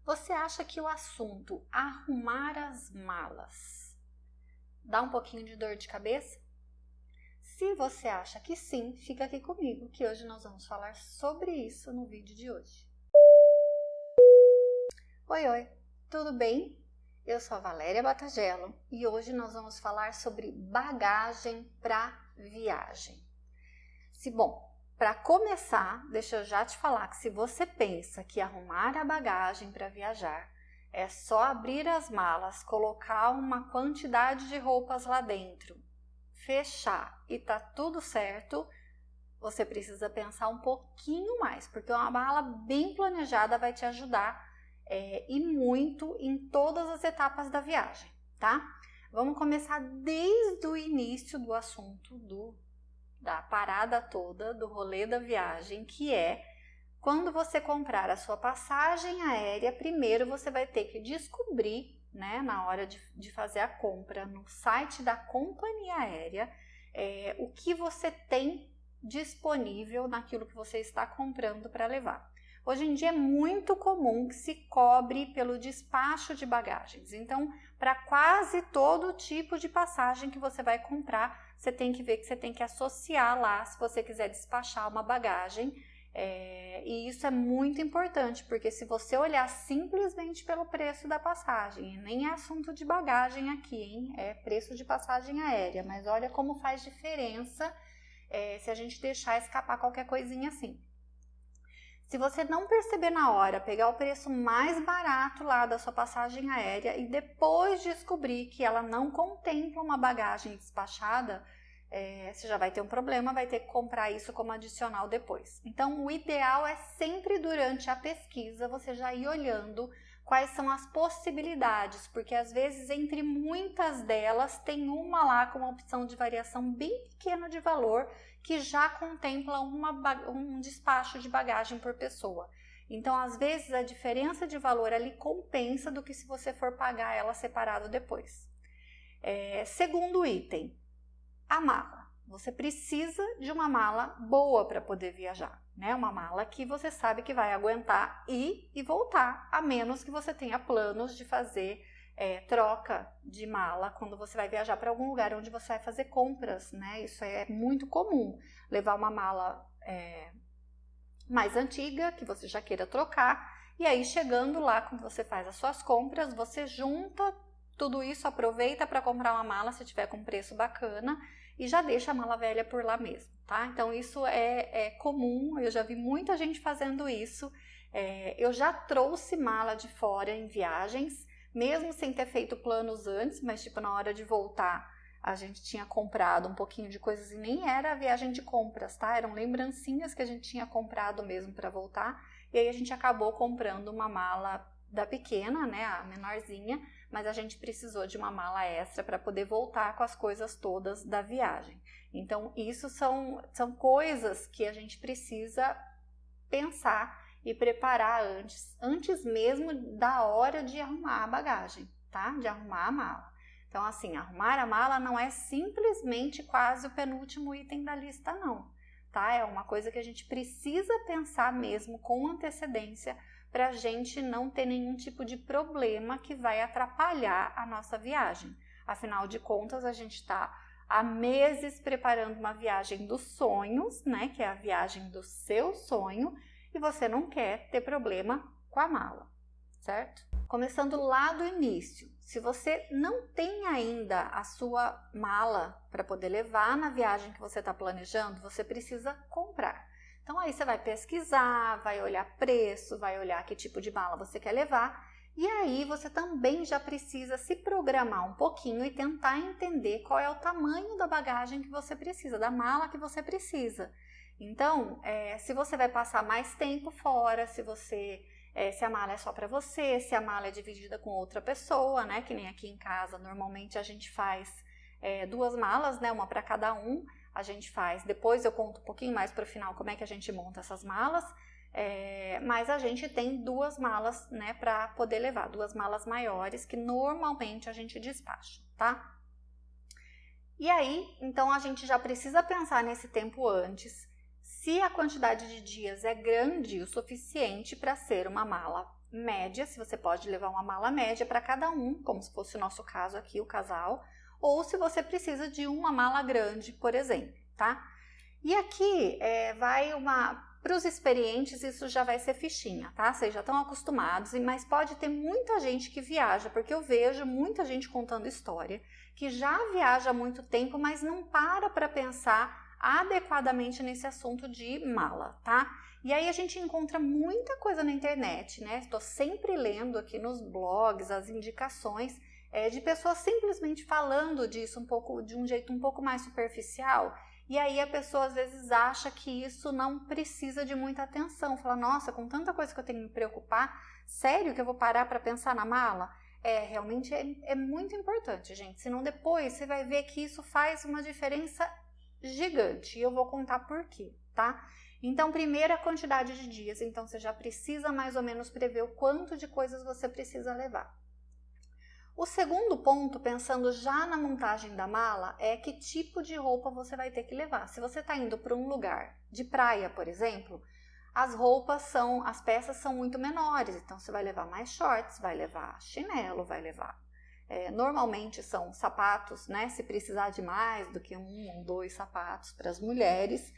Você acha que o assunto arrumar as malas dá um pouquinho de dor de cabeça? Se você acha que sim, fica aqui comigo, que hoje nós vamos falar sobre isso no vídeo de hoje. Oi, tudo bem? Eu sou a Valéria Batagello e hoje nós vamos falar sobre bagagem para viagem. Para começar, deixa eu já te falar que se você pensa que arrumar a bagagem para viajar é só abrir as malas, colocar uma quantidade de roupas lá dentro, fechar e tá tudo certo, você precisa pensar um pouquinho mais, porque uma mala bem planejada vai te ajudar e muito em todas as etapas da viagem, tá? Vamos começar desde o início do assunto da parada toda, do rolê da viagem, que é quando você comprar a sua passagem aérea, primeiro você vai ter que descobrir, né, na hora de fazer a compra no site da companhia aérea, o que você tem disponível naquilo que você está comprando para levar. Hoje em dia é muito comum que se cobre pelo despacho de bagagens. Então, para quase todo tipo de passagem que você vai comprar, você tem que ver que você tem que associar lá, se você quiser despachar uma bagagem. E isso é muito importante, porque se você olhar simplesmente pelo preço da passagem, nem é assunto de bagagem aqui, hein? É preço de passagem aérea, mas olha como faz diferença se a gente deixar escapar qualquer coisinha assim. Se você não perceber na hora, pegar o preço mais barato lá da sua passagem aérea e depois descobrir que ela não contempla uma bagagem despachada, você já vai ter um problema, vai ter que comprar isso como adicional depois. Então, o ideal é sempre durante a pesquisa você já ir olhando quais são as possibilidades, porque às vezes entre muitas delas tem uma lá com uma opção de variação bem pequena de valor que já contempla um despacho de bagagem por pessoa. Então, às vezes, a diferença de valor ali compensa do que se você for pagar ela separado depois. Segundo item, a mala. Você precisa de uma mala boa para poder viajar, né? Uma mala que você sabe que vai aguentar ir e voltar, a menos que você tenha planos de fazer troca de mala quando você vai viajar para algum lugar onde você vai fazer compras, né? Isso é muito comum, levar uma mala mais antiga, que você já queira trocar, e aí chegando lá, quando você faz as suas compras, você junta tudo isso, aproveita para comprar uma mala se tiver com preço bacana e já deixa a mala velha por lá mesmo, tá? Então isso é comum, eu já vi muita gente fazendo isso. Eu já trouxe mala de fora em viagens, mesmo sem ter feito planos antes, mas tipo na hora de voltar a gente tinha comprado um pouquinho de coisas e nem era a viagem de compras, tá? Eram lembrancinhas que a gente tinha comprado mesmo para voltar, e aí a gente acabou comprando uma mala da pequena, né, a menorzinha, mas a gente precisou de uma mala extra para poder voltar com as coisas todas da viagem. Então, isso são coisas que a gente precisa pensar e preparar antes mesmo da hora de arrumar a bagagem, tá? De arrumar a mala. Então, assim, arrumar a mala não é simplesmente quase o penúltimo item da lista, não, tá? É uma coisa que a gente precisa pensar mesmo com antecedência para a gente não ter nenhum tipo de problema que vai atrapalhar a nossa viagem. Afinal de contas, a gente está há meses preparando uma viagem dos sonhos, né? Que é a viagem do seu sonho, e você não quer ter problema com a mala, certo? Começando lá do início, se você não tem ainda a sua mala para poder levar na viagem que você está planejando, você precisa comprar. Então aí você vai pesquisar, vai olhar preço, vai olhar que tipo de mala você quer levar, e aí você também já precisa se programar um pouquinho e tentar entender qual é o tamanho da bagagem que você precisa, da mala que você precisa. Então, se você vai passar mais tempo fora, se a mala é só para você, se a mala é dividida com outra pessoa, né? Que nem aqui em casa, normalmente a gente faz 2 malas, né? Uma para cada um. A gente faz, depois eu conto um pouquinho mais para o final como é que a gente monta essas malas, mas a gente tem 2 malas, né, para poder levar, 2 malas maiores que normalmente a gente despacha, tá? E aí, então a gente já precisa pensar nesse tempo antes, se a quantidade de dias é grande o suficiente para ser uma mala média, se você pode levar uma mala média para cada um, como se fosse o nosso caso aqui, o casal, ou se você precisa de uma mala grande, por exemplo, tá? E aqui para os experientes isso já vai ser fichinha, tá? Vocês já estão acostumados, mas pode ter muita gente que viaja, porque eu vejo muita gente contando história, que já viaja há muito tempo, mas não para pensar adequadamente nesse assunto de mala, tá? E aí a gente encontra muita coisa na internet, né? Estou sempre lendo aqui nos blogs as indicações de pessoas simplesmente falando disso de um jeito um pouco mais superficial. E aí a pessoa às vezes acha que isso não precisa de muita atenção. Fala, nossa, com tanta coisa que eu tenho que me preocupar, sério que eu vou parar para pensar na mala? Realmente é muito importante, gente. Senão depois você vai ver que isso faz uma diferença gigante. E eu vou contar por quê, tá? Então, primeiro a quantidade de dias. Então, você já precisa mais ou menos prever o quanto de coisas você precisa levar. O segundo ponto, pensando já na montagem da mala, é que tipo de roupa você vai ter que levar. Se você está indo para um lugar de praia, por exemplo, as peças são muito menores, então você vai levar mais shorts, vai levar chinelo, vai levar. Normalmente são sapatos, né? Se precisar de mais do que um ou dois sapatos para as mulheres,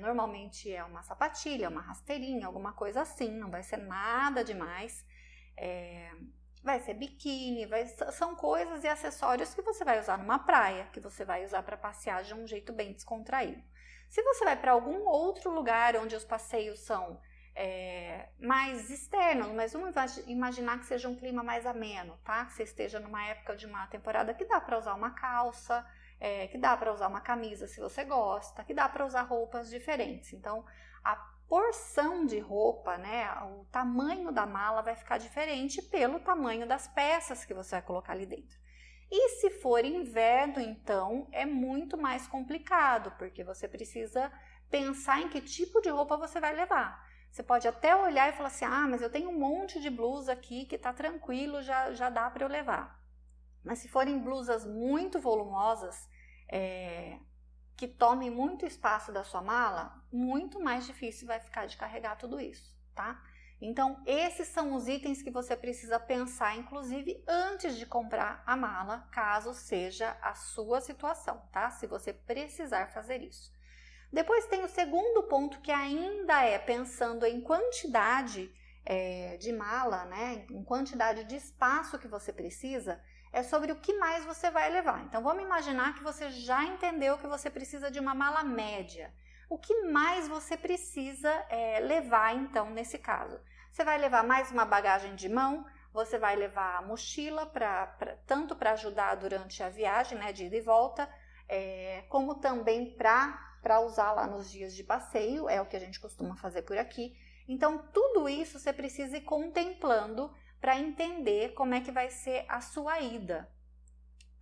normalmente é uma sapatilha, uma rasteirinha, alguma coisa assim, não vai ser nada demais. Vai ser biquíni, são coisas e acessórios que você vai usar numa praia, que você vai usar para passear de um jeito bem descontraído. Se você vai para algum outro lugar onde os passeios são mais externos, mas vamos imaginar que seja um clima mais ameno, tá? Que você esteja numa época de uma temporada que dá para usar uma calça, que dá para usar uma camisa se você gosta, que dá para usar roupas diferentes. Então, a porção de roupa, né, o tamanho da mala vai ficar diferente pelo tamanho das peças que você vai colocar ali dentro. E se for inverno, então, é muito mais complicado, porque você precisa pensar em que tipo de roupa você vai levar. Você pode até olhar e falar assim, mas eu tenho um monte de blusa aqui que tá tranquilo, já dá para eu levar. Mas se forem blusas muito volumosas, que tomem muito espaço da sua mala, muito mais difícil vai ficar de carregar tudo isso, tá? Então, esses são os itens que você precisa pensar, inclusive, antes de comprar a mala, caso seja a sua situação, tá? Se você precisar fazer isso. Depois tem o segundo ponto, que ainda é pensando em quantidade de mala, né? Em quantidade de espaço que você precisa, é sobre o que mais você vai levar. Então, vamos imaginar que você já entendeu que você precisa de uma mala média. O que mais você precisa levar, então, nesse caso? Você vai levar mais uma bagagem de mão, você vai levar a mochila, tanto para ajudar durante a viagem, né, de ida e volta, como também para usar lá nos dias de passeio, é o que a gente costuma fazer por aqui. Então, tudo isso você precisa ir contemplando para entender como é que vai ser a sua ida.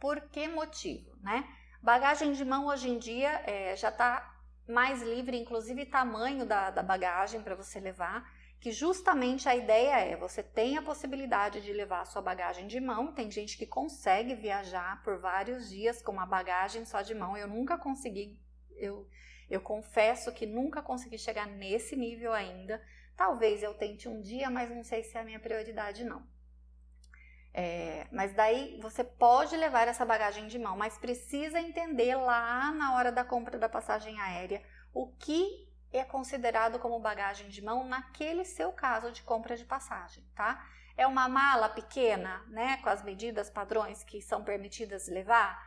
Por que motivo, né? Bagagem de mão hoje em dia já está mais livre, inclusive tamanho da bagagem para você levar, que justamente a ideia você tem a possibilidade de levar a sua bagagem de mão. Tem gente que consegue viajar por vários dias com uma bagagem só de mão. Eu nunca consegui, eu confesso que nunca consegui chegar nesse nível ainda. Talvez eu tente um dia, mas não sei se é a minha prioridade não. Mas daí você pode levar essa bagagem de mão, mas precisa entender lá na hora da compra da passagem aérea o que é considerado como bagagem de mão naquele seu caso de compra de passagem, tá? É uma mala pequena, né, com as medidas padrões que são permitidas levar?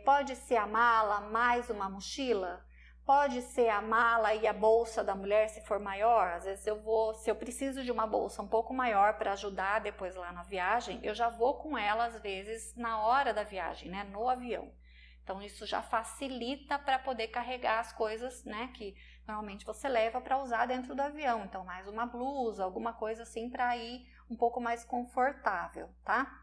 Pode ser a mala mais uma mochila? Pode ser a mala e a bolsa da mulher se for maior. Às vezes se eu preciso de uma bolsa um pouco maior para ajudar depois lá na viagem, eu já vou com ela às vezes na hora da viagem, né, no avião. Então isso já facilita para poder carregar as coisas, né, que normalmente você leva para usar dentro do avião. Então mais uma blusa, alguma coisa assim para ir um pouco mais confortável, tá?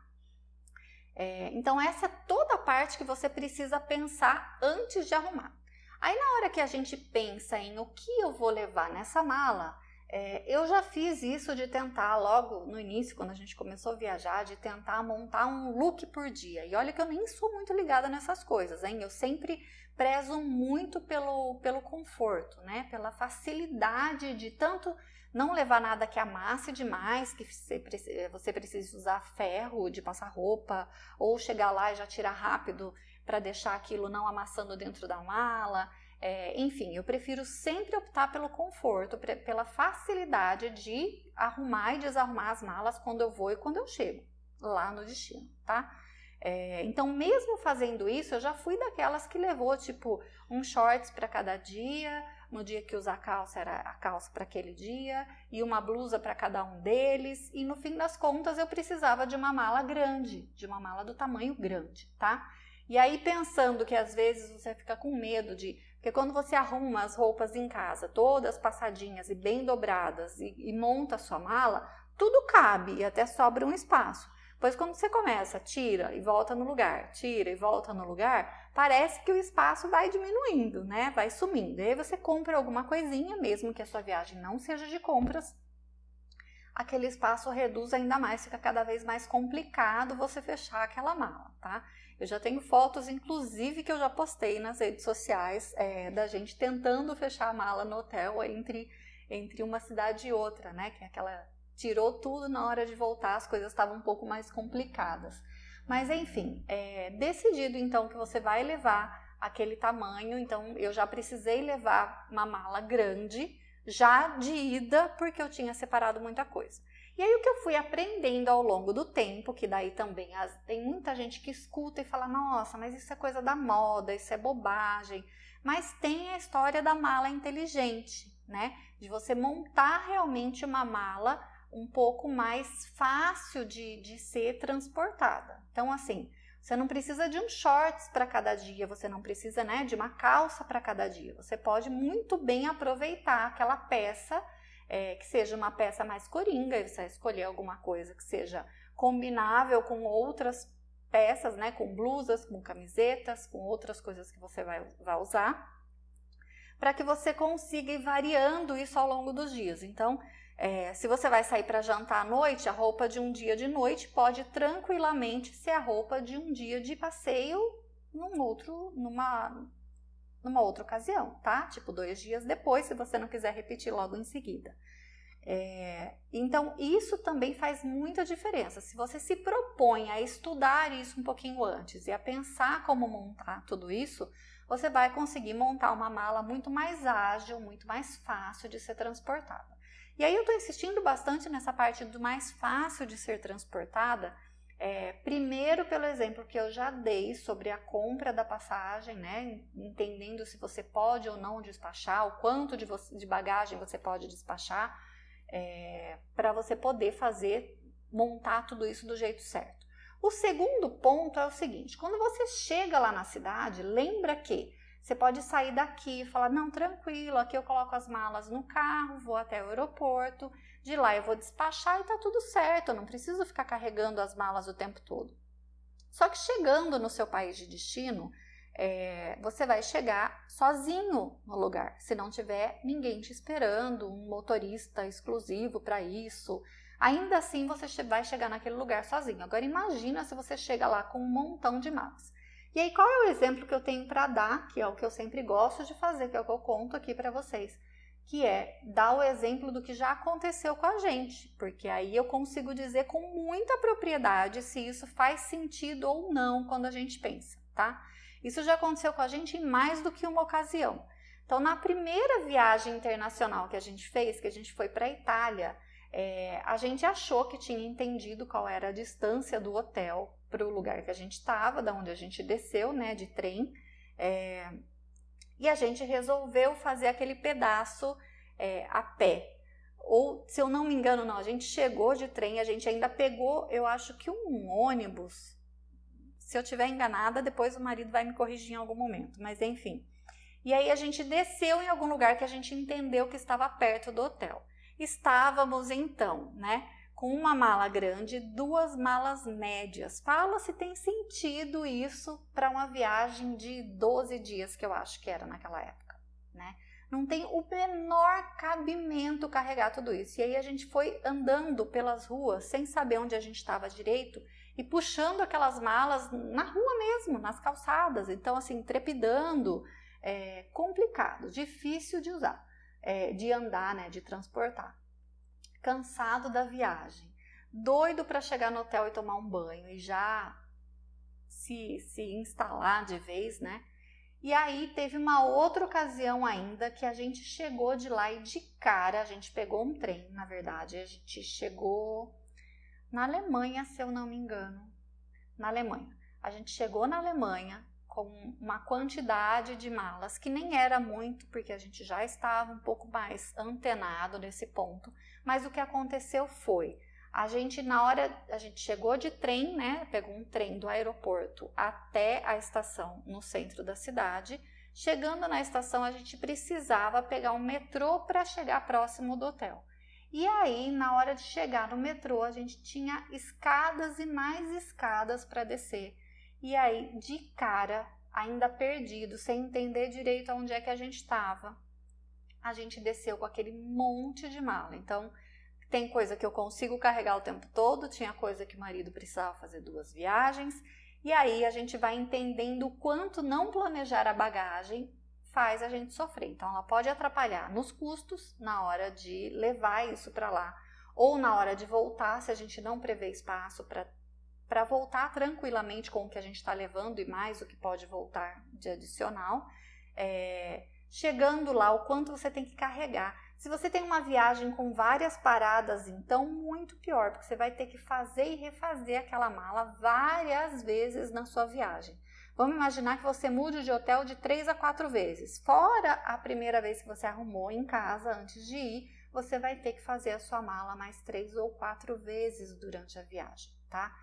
Então essa é toda a parte que você precisa pensar antes de arrumar. Aí na hora que a gente pensa em o que eu vou levar nessa mala, eu já fiz isso de tentar logo no início, quando a gente começou a viajar, de tentar montar um look por dia. E olha que eu nem sou muito ligada nessas coisas, hein? Eu sempre prezo muito pelo conforto, né? Pela facilidade de tanto Não levar nada que amasse demais, que você precise usar ferro de passar roupa, ou chegar lá e já tirar rápido para deixar aquilo não amassando dentro da mala. Enfim, eu prefiro sempre optar pelo conforto, pela facilidade de arrumar e desarrumar as malas quando eu vou e quando eu chego lá no destino, tá? Então, mesmo fazendo isso, eu já fui daquelas que levou, tipo, um shorts para cada dia, no dia que usar calça era a calça para aquele dia, e uma blusa para cada um deles, e no fim das contas eu precisava de uma mala grande, de uma mala do tamanho grande, tá? E aí, pensando que às vezes você fica com medo porque quando você arruma as roupas em casa, todas passadinhas e bem dobradas, e monta a sua mala, tudo cabe e até sobra um espaço. Pois quando você começa, tira e volta no lugar, tira e volta no lugar, parece que o espaço vai diminuindo, né? Vai sumindo. E aí você compra alguma coisinha, mesmo que a sua viagem não seja de compras, aquele espaço reduz ainda mais, fica cada vez mais complicado você fechar aquela mala, tá? Eu já tenho fotos, inclusive, que eu já postei nas redes sociais, da gente tentando fechar a mala no hotel entre uma cidade e outra, né? Que é aquela... Tirou tudo, na hora de voltar as coisas estavam um pouco mais complicadas. Mas enfim, decidido então que você vai levar aquele tamanho, então eu já precisei levar uma mala grande, já de ida, porque eu tinha separado muita coisa. E aí o que eu fui aprendendo ao longo do tempo, que daí também tem muita gente que escuta e fala, nossa, mas isso é coisa da moda, isso é bobagem. Mas tem a história da mala inteligente, né? De você montar realmente uma mala um pouco mais fácil de ser transportada. Então, assim, você não precisa de um shorts para cada dia, você não precisa, né, de uma calça para cada dia. Você pode muito bem aproveitar aquela peça, que seja uma peça mais coringa, e você vai escolher alguma coisa que seja combinável com outras peças, né, com blusas, com camisetas, com outras coisas que você vai usar, para que você consiga ir variando isso ao longo dos dias. Então, se você vai sair para jantar à noite, a roupa de um dia de noite pode tranquilamente ser a roupa de um dia de passeio numa outra ocasião, tá? Tipo 2 dias depois, se você não quiser repetir logo em seguida. Então, isso também faz muita diferença. Se você se propõe a estudar isso um pouquinho antes e a pensar como montar tudo isso, você vai conseguir montar uma mala muito mais ágil, muito mais fácil de ser transportada. E aí eu estou insistindo bastante nessa parte do mais fácil de ser transportada, primeiro pelo exemplo que eu já dei sobre a compra da passagem, né? Entendendo se você pode ou não despachar, o quanto de bagagem você pode despachar, para você poder montar tudo isso do jeito certo. O segundo ponto é o seguinte, quando você chega lá na cidade, lembra que você pode sair daqui e falar, não, tranquilo, aqui eu coloco as malas no carro, vou até o aeroporto, de lá eu vou despachar e tá tudo certo, eu não preciso ficar carregando as malas o tempo todo. Só que chegando no seu país de destino, você vai chegar sozinho no lugar, se não tiver ninguém te esperando, um motorista exclusivo para isso. Ainda assim você vai chegar naquele lugar sozinho. Agora imagina se você chega lá com um montão de malas. E aí qual é o exemplo que eu tenho para dar, que é o que eu sempre gosto de fazer, que é o que eu conto aqui para vocês, que é dar o exemplo do que já aconteceu com a gente, porque aí eu consigo dizer com muita propriedade se isso faz sentido ou não quando a gente pensa, tá? Isso já aconteceu com a gente em mais do que uma ocasião. Então, na primeira viagem internacional que a gente fez, que a gente foi para a Itália, a gente achou que tinha entendido qual era a distância do hotel para o lugar que a gente estava, da onde a gente desceu, né, de trem, e a gente resolveu fazer aquele pedaço a pé. Ou, se eu não me engano, não, a gente chegou de trem, a gente ainda pegou, eu acho que um ônibus. Se eu estiver enganada, depois o marido vai me corrigir em algum momento, mas enfim. E aí a gente desceu em algum lugar que a gente entendeu que estava perto do hotel. Estávamos então, né, com uma mala grande, 2 malas médias. Fala se tem sentido isso para uma viagem de 12 dias, que eu acho que era naquela época, né? Não tem o menor cabimento carregar tudo isso. E aí a gente foi andando pelas ruas, sem saber onde a gente estava direito, e puxando aquelas malas na rua mesmo, nas calçadas. Então, assim, trepidando, complicado, difícil de usar, de andar, né, de transportar. cansado da viagem, doido para chegar no hotel e tomar um banho e já se instalar de vez, né? E aí teve uma outra ocasião ainda que a gente chegou de lá e de cara, a gente pegou um trem, na verdade, a gente chegou na Alemanha, se eu não me engano, na Alemanha. A gente chegou na Alemanha com uma quantidade de malas que nem era muito, porque a gente já estava um pouco mais antenado nesse ponto, mas o que aconteceu foi, a gente chegou de trem, né, pegou um trem do aeroporto até a estação no centro da cidade. Chegando na estação, a gente precisava pegar um metrô para chegar próximo do hotel. E aí, na hora de chegar no metrô, a gente tinha escadas e mais escadas para descer. E aí, de cara, ainda perdido, sem entender direito onde é que a gente estava, a gente desceu com aquele monte de mala. Então, tem coisa que eu consigo carregar o tempo todo, tinha coisa que o marido precisava fazer 2 viagens, e aí a gente vai entendendo o quanto não planejar a bagagem faz a gente sofrer. Então, ela pode atrapalhar nos custos, na hora de levar isso para lá, ou na hora de voltar, se a gente não prevê espaço para voltar tranquilamente com o que a gente está levando e mais o que pode voltar de adicional. Chegando lá, o quanto você tem que carregar. Se você tem uma viagem com várias paradas, então muito pior, porque você vai ter que fazer e refazer aquela mala várias vezes na sua viagem. Vamos imaginar que você mude de hotel de 3 a 4 vezes. Fora a primeira vez que você arrumou em casa antes de ir, você vai ter que fazer a sua mala mais 3 ou 4 vezes durante a viagem, tá?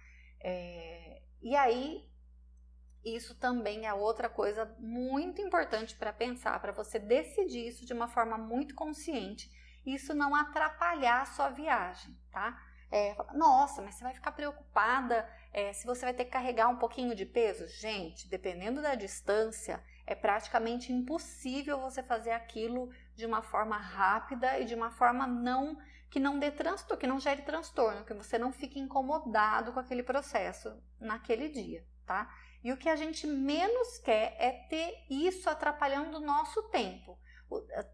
E aí, isso também é outra coisa muito importante para pensar, para você decidir isso de uma forma muito consciente, isso não atrapalhar a sua viagem, tá? Nossa, mas você vai ficar preocupada se você vai ter que carregar um pouquinho de peso? Gente, dependendo da distância, é praticamente impossível você fazer aquilo de uma forma rápida e de uma forma que não dê transtorno, que não gere transtorno, que você não fique incomodado com aquele processo naquele dia, tá? E o que a gente menos quer é ter isso atrapalhando o nosso tempo.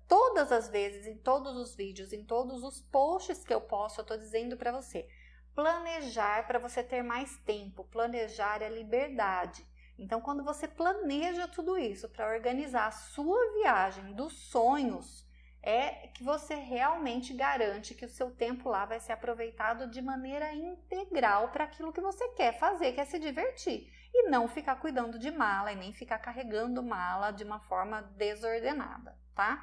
Todas as vezes, em todos os vídeos, em todos os posts que eu posto, eu estou dizendo para você, planejar para você ter mais tempo, planejar é liberdade. Então, quando você planeja tudo isso para organizar a sua viagem dos sonhos, é que você realmente garante que o seu tempo lá vai ser aproveitado de maneira integral para aquilo que você quer fazer, que é se divertir. E não ficar cuidando de mala e nem ficar carregando mala de uma forma desordenada, tá?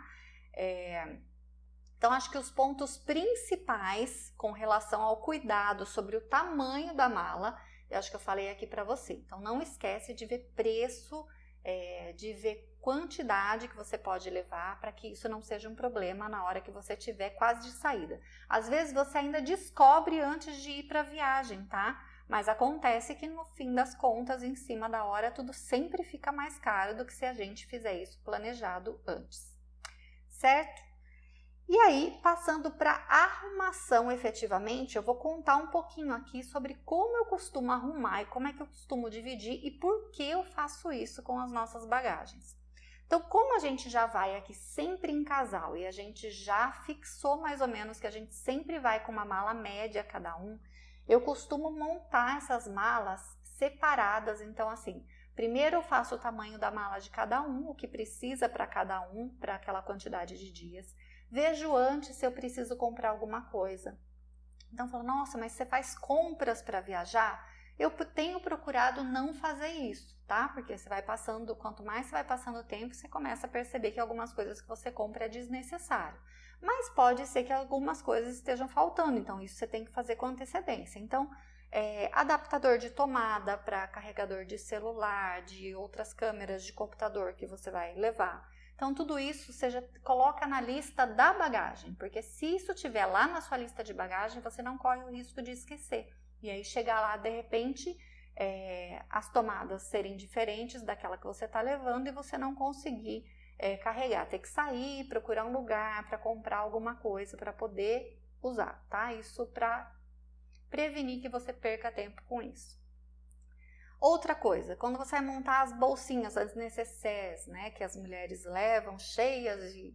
Então, acho que os pontos principais com relação ao cuidado sobre o tamanho da mala, eu acho que eu falei aqui para você. Então, não esquece de ver preço, de ver quantidade que você pode levar para que isso não seja um problema na hora que você estiver quase de saída. Às vezes você ainda descobre antes de ir para a viagem, tá? Mas acontece que no fim das contas, em cima da hora, tudo sempre fica mais caro do que se a gente fizer isso planejado antes, certo? E aí, passando para arrumação efetivamente, eu vou contar um pouquinho aqui sobre como eu costumo arrumar e como é que eu costumo dividir e por que eu faço isso com as nossas bagagens. Então, como a gente já vai aqui sempre em casal e a gente já fixou mais ou menos que a gente sempre vai com uma mala média cada um, eu costumo montar essas malas separadas. Então, assim, primeiro eu faço o tamanho da mala de cada um, o que precisa para cada um, para aquela quantidade de dias. Vejo antes se eu preciso comprar alguma coisa. Então, eu falo, nossa, mas você faz compras para viajar? Eu tenho procurado não fazer isso, tá? Porque você vai passando, quanto mais você vai passando o tempo, você começa a perceber que algumas coisas que você compra é desnecessário. Mas pode ser que algumas coisas estejam faltando, então isso você tem que fazer com antecedência. Então, adaptador de tomada para carregador de celular, de outras câmeras de computador que você vai levar. Então, tudo isso você já coloca na lista da bagagem, porque se isso estiver lá na sua lista de bagagem, você não corre o risco de esquecer. E aí, chegar lá, de repente, as tomadas serem diferentes daquela que você está levando e você não conseguir carregar. Ter que sair, procurar um lugar para comprar alguma coisa para poder usar, tá? Isso para prevenir que você perca tempo com isso. Outra coisa, quando você vai montar as bolsinhas, as nécessaires, né, que as mulheres levam,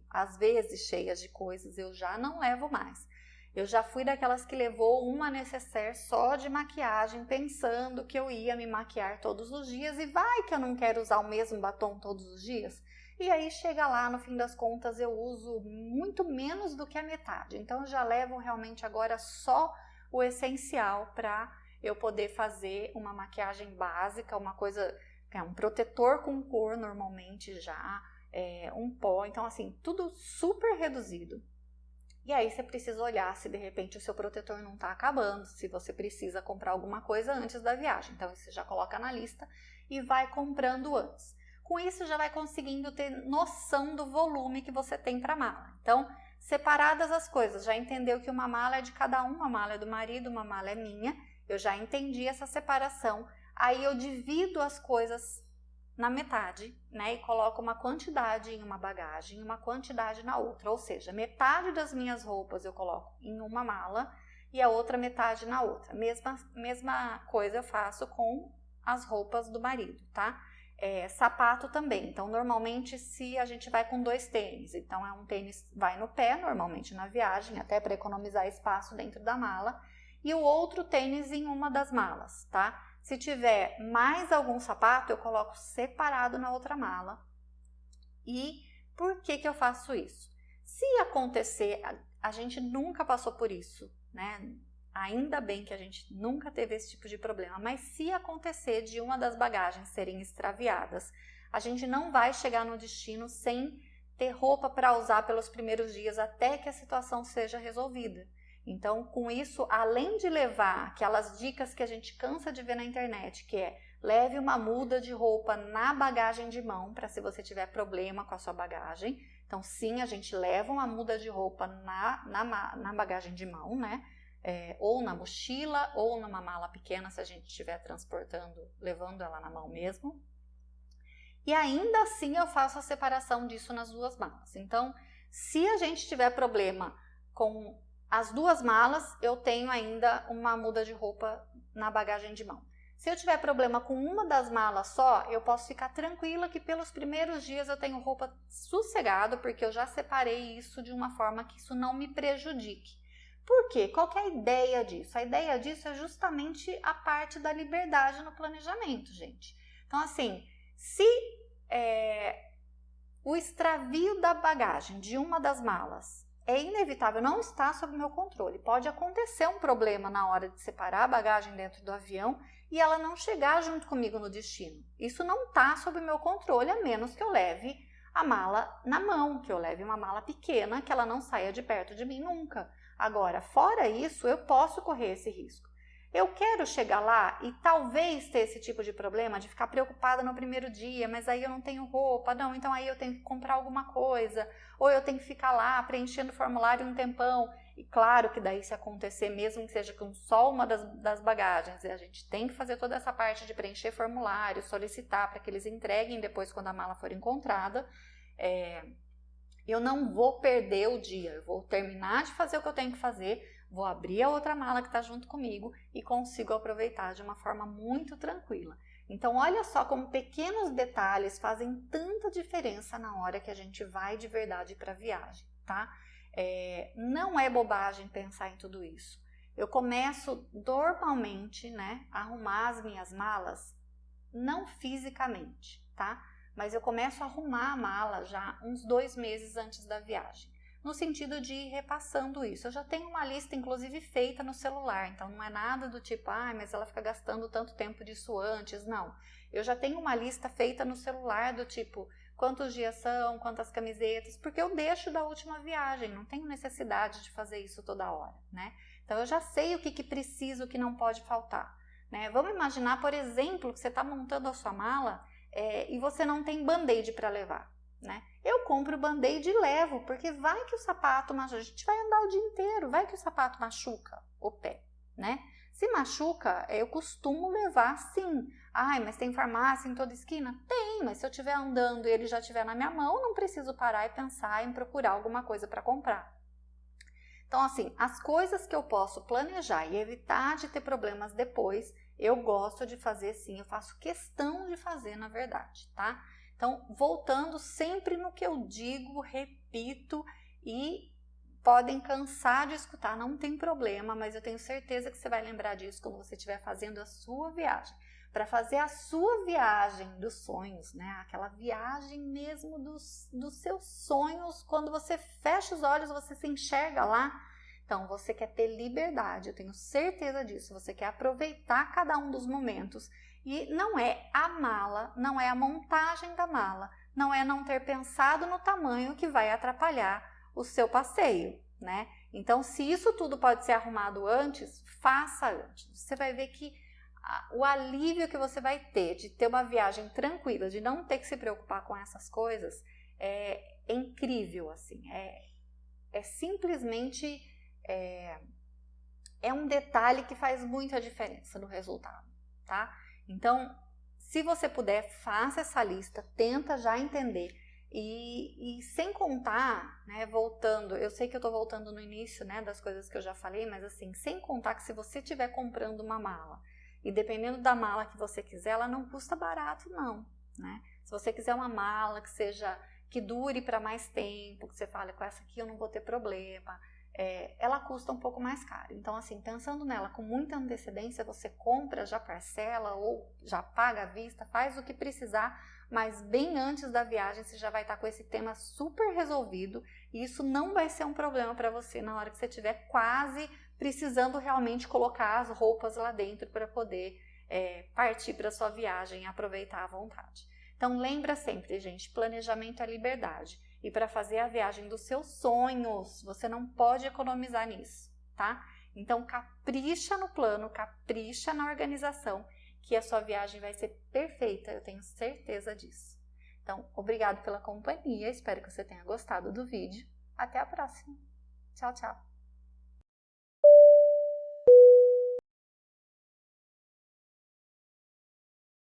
às vezes cheias de coisas, eu já não levo mais. Eu já fui daquelas que levou uma necessaire só de maquiagem, pensando que eu ia me maquiar todos os dias e vai que eu não quero usar o mesmo batom todos os dias. E aí chega lá, no fim das contas, eu uso muito menos do que a metade. Então eu já levo realmente agora só o essencial para eu poder fazer uma maquiagem básica, uma coisa, um protetor com cor normalmente já, um pó, então assim, tudo super reduzido. E aí você precisa olhar se de repente o seu protetor não está acabando, se você precisa comprar alguma coisa antes da viagem. Então você já coloca na lista e vai comprando antes. Com isso já vai conseguindo ter noção do volume que você tem para a mala. Então, separadas as coisas, já entendeu que uma mala é de cada um, uma mala é do marido, uma mala é minha. Eu já entendi essa separação. Aí eu divido as coisas na metade, né, e coloco uma quantidade em uma bagagem, uma quantidade na outra, ou seja, metade das minhas roupas eu coloco em uma mala e a outra metade na outra. Mesma coisa eu faço com as roupas do marido, tá? Sapato também, então normalmente se a gente vai com 2 tênis, então um tênis vai no pé, normalmente na viagem, até para economizar espaço dentro da mala, e o outro tênis em uma das malas, tá? Se tiver mais algum sapato, eu coloco separado na outra mala. E por que eu faço isso? Se acontecer, a gente nunca passou por isso, né? Ainda bem que a gente nunca teve esse tipo de problema, mas se acontecer de uma das bagagens serem extraviadas, a gente não vai chegar no destino sem ter roupa para usar pelos primeiros dias até que a situação seja resolvida. Então, com isso, além de levar aquelas dicas que a gente cansa de ver na internet, que é leve uma muda de roupa na bagagem de mão, para se você tiver problema com a sua bagagem. Então, sim, a gente leva uma muda de roupa na bagagem de mão, né? Ou na mochila, ou numa mala pequena, se a gente estiver transportando, levando ela na mão mesmo. E ainda assim, eu faço a separação disso nas 2 malas. Então, se a gente tiver problema com as 2 malas, eu tenho ainda uma muda de roupa na bagagem de mão. Se eu tiver problema com uma das malas só, eu posso ficar tranquila que pelos primeiros dias eu tenho roupa sossegada, porque eu já separei isso de uma forma que isso não me prejudique. Por quê? Qual que é a ideia disso? A ideia disso é justamente a parte da liberdade no planejamento, gente. Então, assim, se o extravio da bagagem de uma das malas é inevitável, não está sob meu controle. Pode acontecer um problema na hora de separar a bagagem dentro do avião e ela não chegar junto comigo no destino. Isso não está sob meu controle, a menos que eu leve a mala na mão, que eu leve uma mala pequena, que ela não saia de perto de mim nunca. Agora, fora isso, eu posso correr esse risco. Eu quero chegar lá e talvez ter esse tipo de problema de ficar preocupada no primeiro dia, mas aí eu não tenho roupa, não, então aí eu tenho que comprar alguma coisa, ou eu tenho que ficar lá preenchendo o formulário um tempão. E claro que daí se acontecer, mesmo que seja com só uma das bagagens, a gente tem que fazer toda essa parte de preencher formulário, solicitar para que eles entreguem depois quando a mala for encontrada. Eu não vou perder o dia, eu vou terminar de fazer o que eu tenho que fazer, vou abrir a outra mala que está junto comigo e consigo aproveitar de uma forma muito tranquila. Então, olha só como pequenos detalhes fazem tanta diferença na hora que a gente vai de verdade para a viagem, tá? Não é bobagem pensar em tudo isso. Eu começo normalmente, né, a arrumar as minhas malas, não fisicamente, tá? Mas eu começo a arrumar a mala já uns 2 meses antes da viagem, no sentido de ir repassando isso. Eu já tenho uma lista, inclusive, feita no celular, então não é nada do tipo, mas ela fica gastando tanto tempo disso antes, não. Eu já tenho uma lista feita no celular do tipo, quantos dias são, quantas camisetas, porque eu deixo da última viagem, não tenho necessidade de fazer isso toda hora, né? Então eu já sei o que precisa, o que não pode faltar, né? Vamos imaginar, por exemplo, que você está montando a sua mala e você não tem band-aid para levar, né? Eu compro o band-aid e levo, porque vai que o sapato machuca, a gente vai andar o dia inteiro, vai que o sapato machuca o pé, né? Se machuca, eu costumo levar sim. Mas tem farmácia em toda esquina? Tem, mas se eu estiver andando e ele já estiver na minha mão, não preciso parar e pensar em procurar alguma coisa para comprar. Então, assim, as coisas que eu posso planejar e evitar de ter problemas depois, eu gosto de fazer sim, eu faço questão de fazer, na verdade, tá? Então, voltando sempre no que eu digo, repito e podem cansar de escutar, não tem problema, mas eu tenho certeza que você vai lembrar disso quando você estiver fazendo a sua viagem. Para fazer a sua viagem dos sonhos, né? Aquela viagem mesmo dos seus sonhos, quando você fecha os olhos, você se enxerga lá. Então, você quer ter liberdade, eu tenho certeza disso. Você quer aproveitar cada um dos momentos. E não é a mala, não é a montagem da mala, não é não ter pensado no tamanho que vai atrapalhar o seu passeio, né? Então, se isso tudo pode ser arrumado antes, faça antes. Você vai ver que o alívio que você vai ter de ter uma viagem tranquila, de não ter que se preocupar com essas coisas, é incrível, assim. É simplesmente um detalhe que faz muita diferença no resultado, tá? Então, se você puder, faça essa lista, tenta já entender. E sem contar, né, voltando, eu sei que eu tô voltando no início, né, das coisas que eu já falei, mas assim, sem contar que se você estiver comprando uma mala, e dependendo da mala que você quiser, ela não custa barato não, né? Se você quiser uma mala que dure para mais tempo, que você fale, com essa aqui eu não vou ter problema, ela custa um pouco mais caro. Então, assim, pensando nela com muita antecedência, você compra, já parcela ou já paga à vista, faz o que precisar, mas bem antes da viagem você já vai estar com esse tema super resolvido e isso não vai ser um problema para você na hora que você estiver quase precisando realmente colocar as roupas lá dentro para poder partir para a sua viagem e aproveitar à vontade. Então, lembra sempre, gente, planejamento é liberdade. E para fazer a viagem dos seus sonhos, você não pode economizar nisso, tá? Então, capricha no plano, capricha na organização, que a sua viagem vai ser perfeita, eu tenho certeza disso. Então, obrigado pela companhia, espero que você tenha gostado do vídeo. Até a próxima. Tchau, tchau.